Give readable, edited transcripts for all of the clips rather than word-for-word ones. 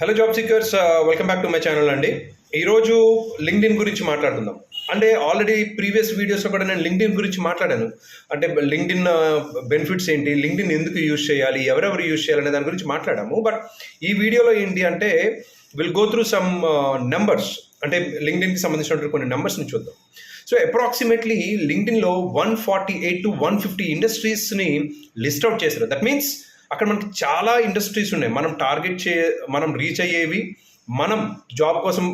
Hello job seekers, welcome back to my channel అండి. ఈరోజు LinkedIn గురించి మాట్లాడుకుందాం. అంటే ఆల్రెడీ ప్రీవియస్ వీడియోస్లో కూడా నేను లింక్డ్ఇన్ గురించి మాట్లాడాను. అంటే లింక్డ్ఇన్ బెనిఫిట్స్ ఏంటి, లింక్డ్ఇన్ ఎందుకు యూజ్ చేయాలి, ఎవరెవరు యూజ్ చేయాలనే దాని గురించి మాట్లాడాము. బట్ ఈ వీడియోలో ఏంటి అంటే will go through some numbers. అంటే లింక్డ్ఇన్కి సంబంధించినటువంటి కొన్ని నెంబర్స్ని చూద్దాం. సో అప్రాక్సిమేట్లీ లింక్డ్ఇన్లో 148 to 150 ఇండస్ట్రీస్ని లిస్ట్ అవుట్ చేశారు. దట్ మీన్స్ అక్కడ మనకి చాలా ఇండస్ట్రీస్ ఉన్నాయి. మనం రీచ్ అయ్యేవి, మనం జాబ్ కోసం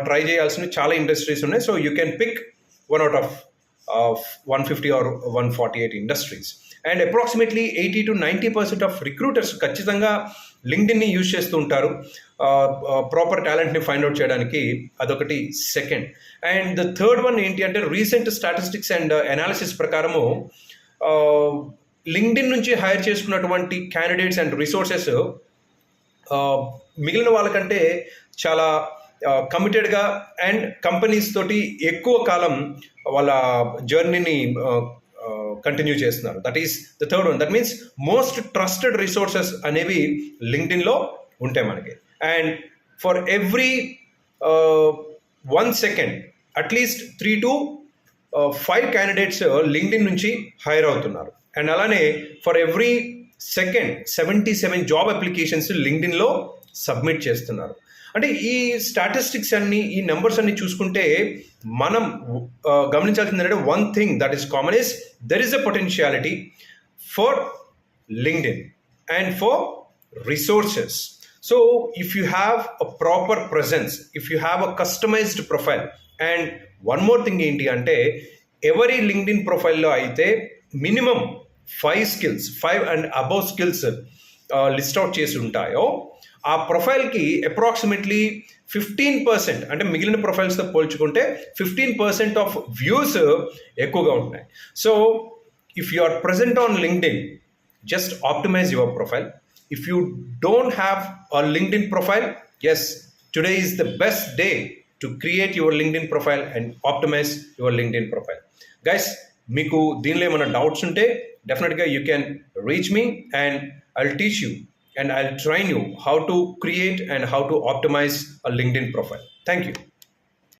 ట్రై చేయాల్సినవి చాలా ఇండస్ట్రీస్ ఉన్నాయి. So you can pick one out of 150 or 148 ఇండస్ట్రీస్. And approximately 80 to 90% of recruiters ఖచ్చితంగా లింక్డ్ఇన్ని యూజ్ చేస్తూ ఉంటారు ప్రాపర్ టాలెంట్ని ఫైండ్ అవుట్ చేయడానికి. అదొకటి. Second and the third one ఏంటి అంటే రీసెంట్ స్టాటిస్టిక్స్ అండ్ అనాలిసిస్ ప్రకారము లింక్డ్ఇన్ నుంచి హైర్ చేసుకున్నటువంటి క్యాండిడేట్స్ అండ్ రిసోర్సెస్ మిగిలిన వాళ్ళకంటే చాలా కమిటెడ్గా అండ్ కంపెనీస్ తోటి ఎక్కువ కాలం వాళ్ళ జర్నీని కంటిన్యూ చేస్తున్నారు. That is the third one. That means most trusted resources అనేవి లింక్డ్ఇన్లో ఉంటాయి మనకి. And for every 1 second at least 3 to 5 candidates LinkedIn నుంచి హైర్ అవుతున్నారు. అండ్ అలానే for every second 77 job applications లింక్డ్ఇన్లో సబ్మిట్ చేస్తున్నారు. అంటే ఈ స్టాటిస్టిక్స్ అన్ని, ఈ నెంబర్స్ అన్ని చూసుకుంటే మనం గమనించాల్సింది ఏంటంటే one thing that is common is there is a potentiality for LinkedIn and for resources. So if you have a proper presence, if you have a customized profile, and one more thing ఏంటి అంటే ఎవరి LinkedIn ప్రొఫైల్లో అయితే minimum 5 and above skills list out చేసి ఉంటాయో ఆ ప్రొఫైల్కి approximately 15%, అంటే మిగిలిన ప్రొఫైల్స్తో పోల్చుకుంటే 15% ఆఫ్ వ్యూస్ ఎక్కువగా ఉంటాయి. So if you are present on LinkedIn, just optimize your profile. If you don't have a LinkedIn profile, yes, today is the best day to create your LinkedIn profile and optimize your LinkedIn profile. Guys, మీకు దీనిలో ఏమైనా doubts ఉంటే డెఫినెట్గా you can reach me and I'll teach you and I'll train you how to create and how to optimize a LinkedIn profile. Thank you.